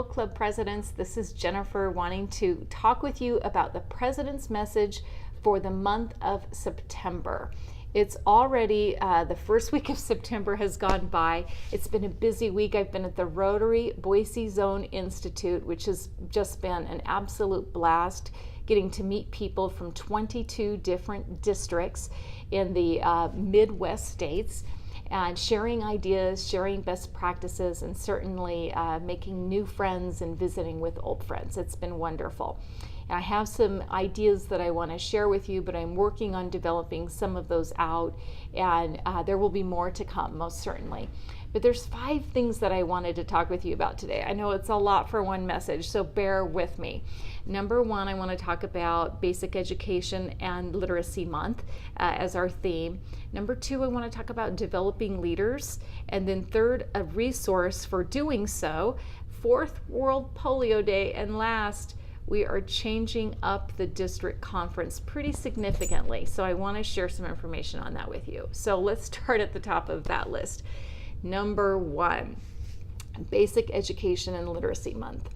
book club presidents. This is Jennifer wanting to talk with you about the president's message for the month of September. It's already the first week of September has gone by. It's been a busy week. I've been at the Rotary Boise Zone Institute, which has just been an absolute blast, getting to meet people from 22 different districts in the Midwest states, and sharing ideas, sharing best practices, and certainly making new friends and visiting with old friends. It's been wonderful. And I have some ideas that I want to share with you, but I'm working on developing some of those out, and there will be more to come, most certainly. But there's 5 things that I wanted to talk with you about today. I know it's a lot for one message, so bear with me. Number 1, I want to talk about Basic Education and Literacy Month as our theme. Number 2, I want to talk about developing leaders. And then 3rd, a resource for doing so. 4th, World Polio Day. And last, we are changing up the district conference pretty significantly. So I want to share some information on that with you. So let's start at the top of that list. Number 1, Basic Education and Literacy Month.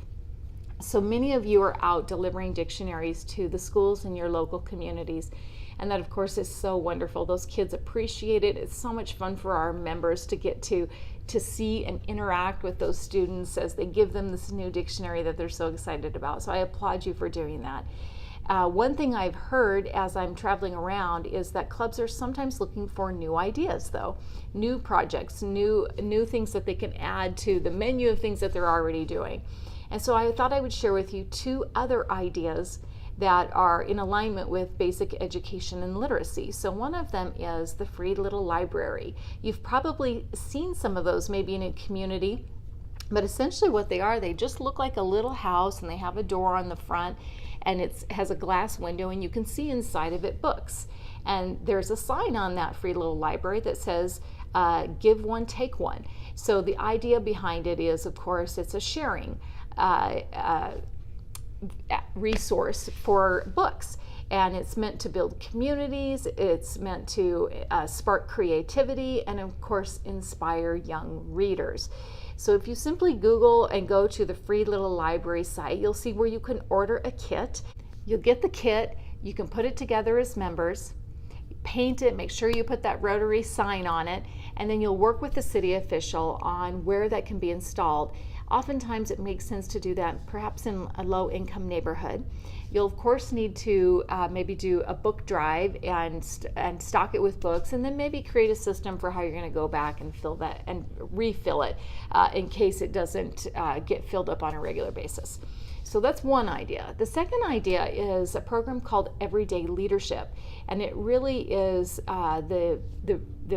So many of you are out delivering dictionaries to the schools in your local communities. And that, of course, is so wonderful. Those kids appreciate it. It's so much fun for our members to get to see and interact with those students as they give them this new dictionary that they're so excited about. So I applaud you for doing that. One thing I've heard as I'm traveling around is that clubs are sometimes looking for new ideas, though, new projects, new things that they can add to the menu of things that they're already doing. And so I thought I would share with you 2 other ideas that are in alignment with basic education and literacy. So one of them is the free little library. You've probably seen some of those maybe in a community, but essentially what they are, they just look like a little house, and they have a door on the front, and it has a glass window, and you can see inside of it books. And there's a sign on that free little library that says, give one, take one. So the idea behind it is, of course, it's a sharing resource for books, and it's meant to build communities. It's meant to spark creativity and, of course, inspire young readers. So if you simply Google and go to the free little library site, you'll see where you can order a kit. You'll get the kit, you can put it together as members, paint it, make sure you put that Rotary sign on it, and then you'll work with the city official on where that can be installed. Oftentimes it makes sense to do that perhaps in a low-income neighborhood. You'll of course need to maybe do a book drive and stock it with books, and then maybe create a system for how you're going to go back and fill that and refill it in case it doesn't get filled up on a regular basis. So that's one idea. The second idea is a program called Everyday Leadership, and it really is the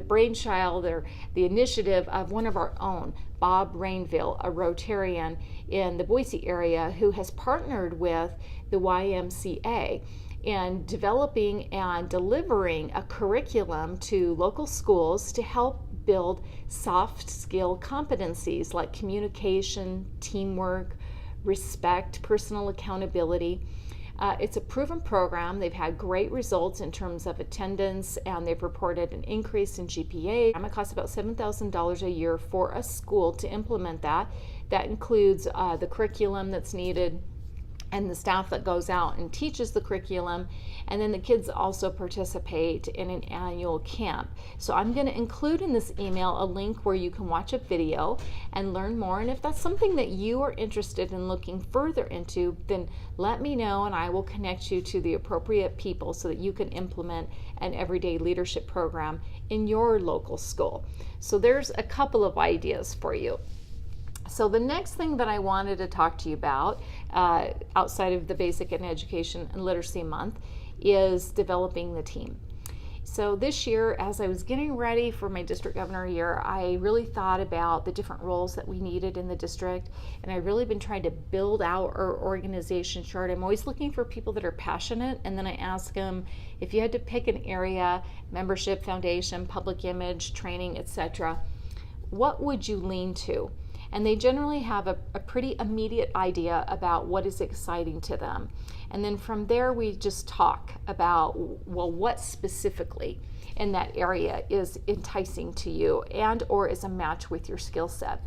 brainchild or the initiative of one of our own, Bob Rainville, a Rotarian in the Boise area who has partnered with the YMCA in developing and delivering a curriculum to local schools to help build soft skill competencies like communication, teamwork, respect, personal accountability. It's a proven program. They've had great results in terms of attendance, and they've reported an increase in GPA. It costs about $7,000 a year for a school to implement that. That includes the curriculum that's needed and the staff that goes out and teaches the curriculum, and then the kids also participate in an annual camp. So I'm going to include in this email a link where you can watch a video and learn more, and if that's something that you are interested in looking further into, then let me know and I will connect you to the appropriate people so that you can implement an everyday leadership program in your local school. So there's a couple of ideas for you. So the next thing that I wanted to talk to you about outside of the Basic Education and Literacy Month is developing the team. So this year, as I was getting ready for my district governor year, I really thought about the different roles that we needed in the district, and I've really been trying to build out our organization chart. I'm always looking for people that are passionate, and then I ask them, if you had to pick an area, membership, foundation, public image, training, etc., what would you lean to? And they generally have a pretty immediate idea about what is exciting to them. And then from there, we just talk about, well, what specifically in that area is enticing to you and or is a match with your skill set.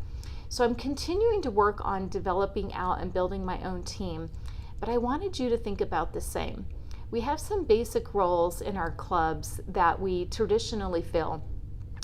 So I'm continuing to work on developing out and building my own team, but I wanted you to think about the same. We have some basic roles in our clubs that we traditionally fill,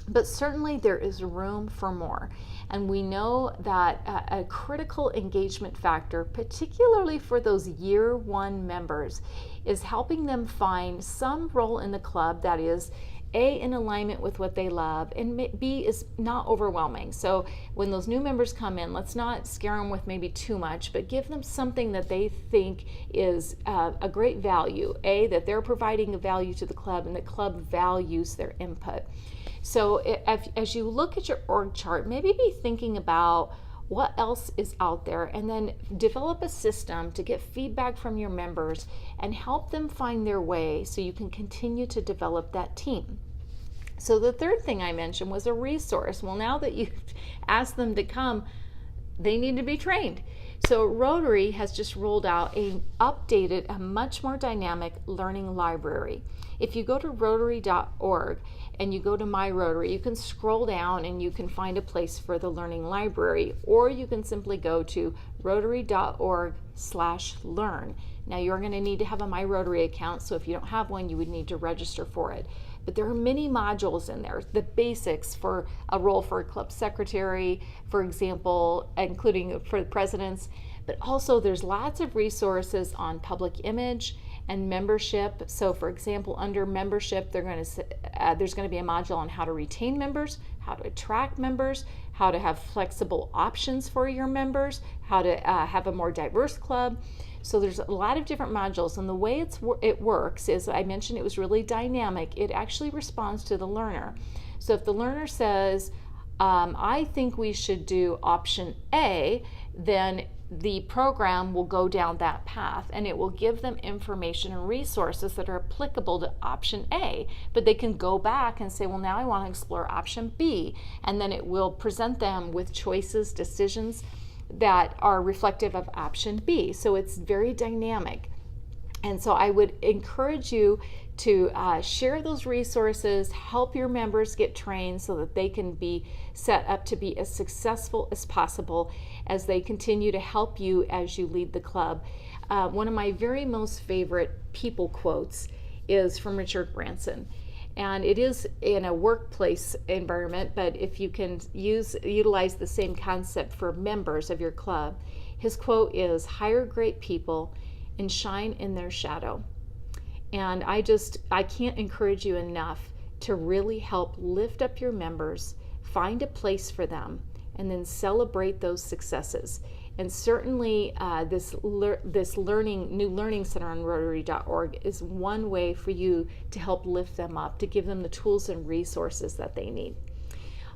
but certainly there is room for more. And we know that a critical engagement factor, particularly for those year one members, is helping them find some role in the club that is A, in alignment with what they love, and B, is not overwhelming. So when those new members come in, let's not scare them with maybe too much, but give them something that they think is a great value. A, that they're providing a value to the club and the club values their input. So as you look at your org chart, maybe be thinking about what else is out there, and then develop a system to get feedback from your members and help them find their way so you can continue to develop that team. So the third thing I mentioned was a resource. Well, now that you've asked them to come, they need to be trained. So Rotary has just rolled out a much more dynamic learning library. If you go to rotary.org and you go to My Rotary, you can scroll down and you can find a place for the learning library, or you can simply go to rotary.org/learn. Now you're going to need to have a My Rotary account, so if you don't have one, you would need to register for it. But there are many modules in there, the basics for a role for a club secretary, for example, including for the presidents, but also there's lots of resources on public image and membership. So for example, under membership, there's going to be a module on how to retain members, how to attract members, how to have flexible options for your members, how to have a more diverse club. So there's a lot of different modules, and the way it works is, I mentioned it was really dynamic. It actually responds to the learner. So if the learner says, I think we should do option A, then the program will go down that path, and it will give them information and resources that are applicable to option A, but they can go back and say, well, now I want to explore option B, and then it will present them with choices, decisions that are reflective of option B. So it's very dynamic. And so I would encourage you to share those resources, help your members get trained so that they can be set up to be as successful as possible as they continue to help you as you lead the club. One of my very most favorite people quotes is from Richard Branson. And it is in a workplace environment, but if you can utilize the same concept for members of your club, his quote is, hire great people and shine in their shadow. And I can't encourage you enough to really help lift up your members, find a place for them, and then celebrate those successes. And certainly this new learning center on rotary.org is one way for you to help lift them up, to give them the tools and resources that they need.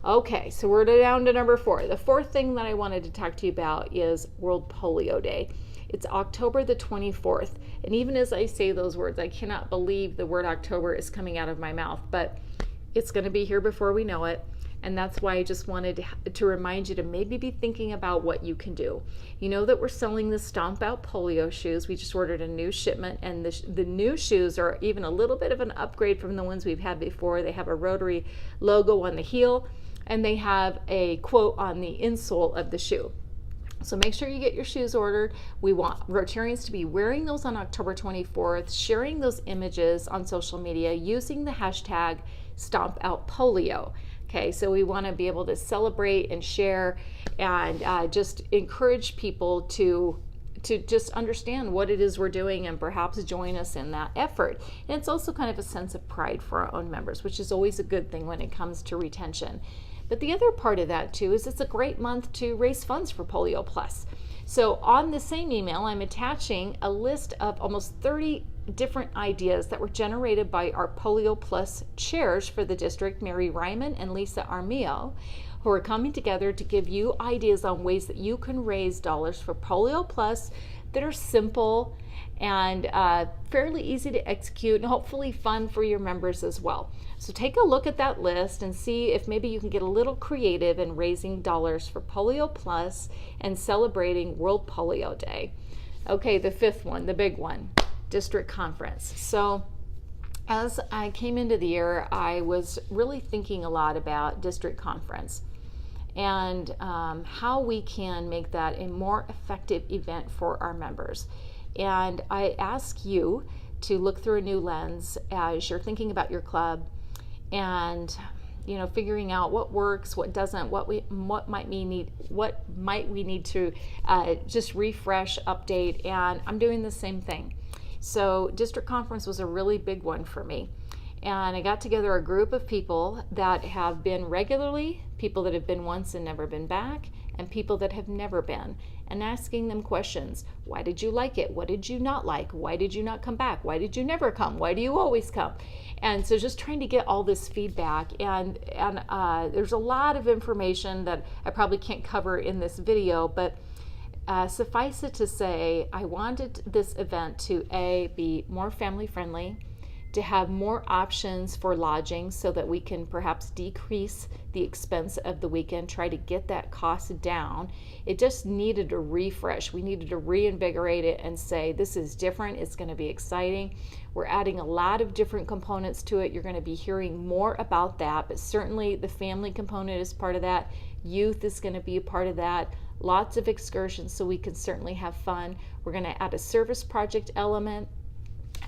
Okay, so we're down to number 4. The fourth thing that I wanted to talk to you about is World Polio Day. It's October the 24th. And even as I say those words, I cannot believe the word October is coming out of my mouth, but it's going to be here before we know it. And that's why I just wanted to remind you to maybe be thinking about what you can do. You know that we're selling the Stomp Out Polio shoes. We just ordered a new shipment, and the new shoes are even a little bit of an upgrade from the ones we've had before. They have a Rotary logo on the heel, and they have a quote on the insole of the shoe. So make sure you get your shoes ordered. We want Rotarians to be wearing those on October 24th, sharing those images on social media, using the hashtag Stomp Out Polio. Okay, so we want to be able to celebrate and share and just encourage people to just understand what it is we're doing and perhaps join us in that effort. And it's also kind of a sense of pride for our own members, which is always a good thing when it comes to retention. But the other part of that too is it's a great month to raise funds for Polio Plus. So on the same email, I'm attaching a list of almost 30 different ideas that were generated by our Polio Plus chairs for the district, Mary Ryman and Lisa Armillo, who are coming together to give you ideas on ways that you can raise dollars for Polio Plus that are simple and fairly easy to execute and hopefully fun for your members as well. So take a look at that list and see if maybe you can get a little creative in raising dollars for Polio Plus and celebrating World Polio Day. Okay, the fifth one, the big one, district conference. So as I came into the year, I was really thinking a lot about district conference. and how we can make that a more effective event for our members. And I ask you to look through a new lens as you're thinking about your club, and figuring out what works, what doesn't, what might we need to just refresh, update. And I'm doing the same thing. So district conference was a really big one for me. And I got together a group of people that have been regularly, people that have been once and never been back, and people that have never been, and asking them questions. Why did you like it? What did you not like? Why did you not come back? Why did you never come? Why do you always come? And so just trying to get all this feedback. And there's a lot of information that I probably can't cover in this video, but suffice it to say, I wanted this event to be more family friendly, to have more options for lodging so that we can perhaps decrease the expense of the weekend, try to get that cost down. It just needed a refresh. We needed to reinvigorate it and say, this is different, it's going to be exciting. We're adding a lot of different components to it. You're going to be hearing more about that, but certainly the family component is part of that. Youth is going to be a part of that. Lots of excursions so we can certainly have fun. We're going to add a service project element.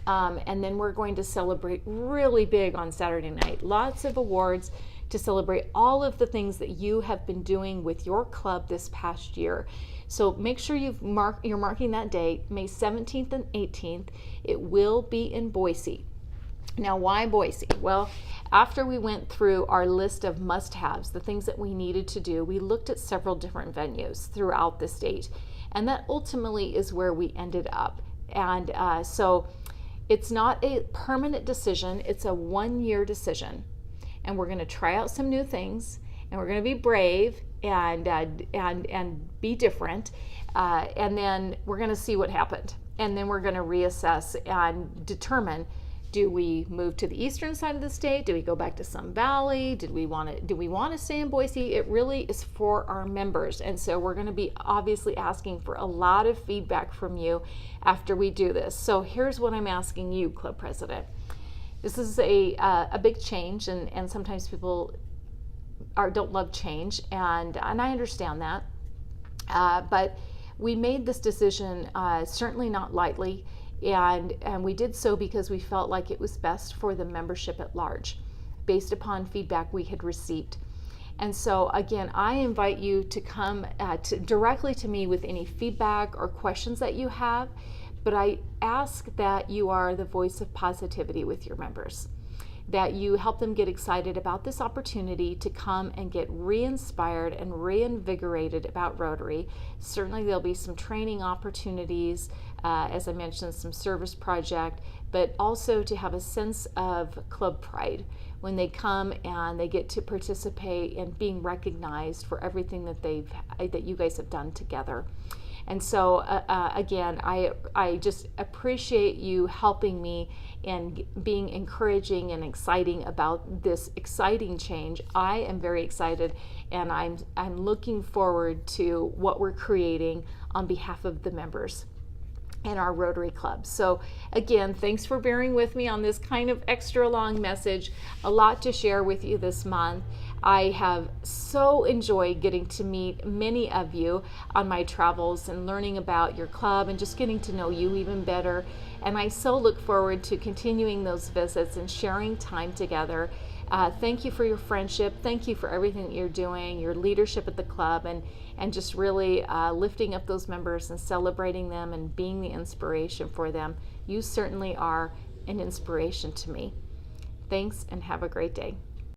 And then we're going to celebrate really big on Saturday night. Lots of awards to celebrate all of the things that you have been doing with your club this past year. So make sure you're marking that date, May 17th and 18th. It will be in Boise. Now, why Boise? Well, after we went through our list of must-haves, the things that we needed to do, we looked at several different venues throughout the state. And that ultimately is where we ended up. And so it's not a permanent decision, it's a one-year decision. And we're going to try out some new things, and we're going to be brave and be different. And then we're going to see what happened. And then we're going to reassess and determine, do we move to the eastern side of the state? Do we go back to Sun Valley? Do we want to stay in Boise? It really is for our members. And so we're going to be obviously asking for a lot of feedback from you after we do this. So here's what I'm asking you, Club President. This is a big change, and sometimes people don't love change, and I understand that. But we made this decision certainly not lightly. And we did so because we felt like it was best for the membership at large, based upon feedback we had received. And so again, I invite you to come directly to me with any feedback or questions that you have, but I ask that you are the voice of positivity with your members, that you help them get excited about this opportunity to come and get re-inspired and reinvigorated about Rotary. Certainly there'll be some training opportunities, as I mentioned, some service project, but also to have a sense of club pride when they come and they get to participate in being recognized for everything that you guys have done together. And so again, I just appreciate you helping me and being encouraging and exciting about this exciting change. I am very excited, and I'm looking forward to what we're creating on behalf of the members and our Rotary Club. So again, thanks for bearing with me on this kind of extra long message. A lot to share with you this month. I have so enjoyed getting to meet many of you on my travels and learning about your club and just getting to know you even better. And I so look forward to continuing those visits and sharing time together. Thank you for your friendship. Thank you for everything that you're doing, your leadership at the club, and just really lifting up those members and celebrating them and being the inspiration for them. You certainly are an inspiration to me. Thanks, and have a great day.